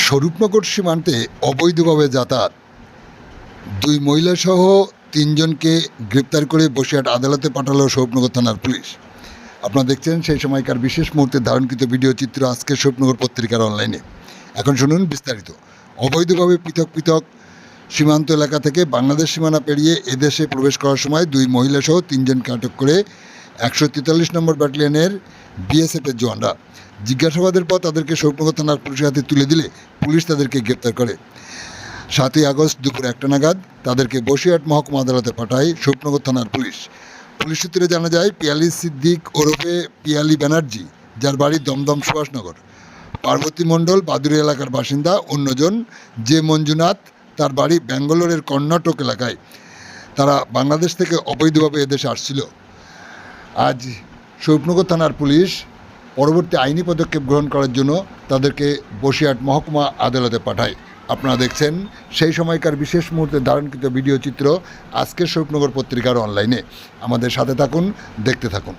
স্বরূপনগর সীমান্তে অবৈধভাবে যাতায়াত, দুই মহিলাসহ তিনজনকে গ্রেপ্তার করে বসিরহাট আদালতে পাঠালো স্বরূপনগর থানার পুলিশ। আপনারা দেখছেন সেই সময়কার বিশেষ মুহূর্তে ধারণকৃত ভিডিও চিত্র আজকের স্বরূপনগর পত্রিকার অনলাইনে। এখন শুনুন বিস্তারিত। অবৈধভাবে পৃথক পৃথক সীমান্ত এলাকা থেকে বাংলাদেশ সীমানা পেরিয়ে এদেশে প্রবেশ করার সময় দুই মহিলাসহ তিনজনকে আটক করে 143 নম্বর ব্যাটালিয়নের বিএসএফের জওয়ানরা। জিজ্ঞাসাবাদের পর তাদেরকে স্বরূপনগর থানার পুলিশের হাতে তুলে দিলে পুলিশ তাদেরকে গ্রেপ্তার করে। 7ই আগস্ট দুপুর 1টা নাগাদ তাদেরকে বসিরহাট মহকুমা আদালতে পাঠায় স্বরূপনগর থানার পুলিশ। পুলিশ সূত্রে জানা যায়, পিয়ালি সিদ্দিক ওরফে পিয়ালি ব্যানার্জি, যার বাড়ি দমদম সুভাষনগর, পার্বতী মণ্ডল বাদুড়ি এলাকার বাসিন্দা, অন্যজন যে মঞ্জুনাথ, তার বাড়ি ব্যাঙ্গালোরের কর্ণাটক এলাকায়। তারা বাংলাদেশ থেকে অবৈধভাবে এদেশে আসছিল। আজ স্বরূপনগর থানার পুলিশ পরবর্তী আইনি পদক্ষেপ গ্রহণ করার জন্য তাদেরকে বসিরহাট মহকুমা আদালতে পাঠায়। আপনারা দেখছেন সেই সময়কার বিশেষ মুহূর্তে ধারণকৃত ভিডিও চিত্র আজকের স্বরূপনগর পত্রিকার অনলাইনে। আমাদের সাথে থাকুন, দেখতে থাকুন।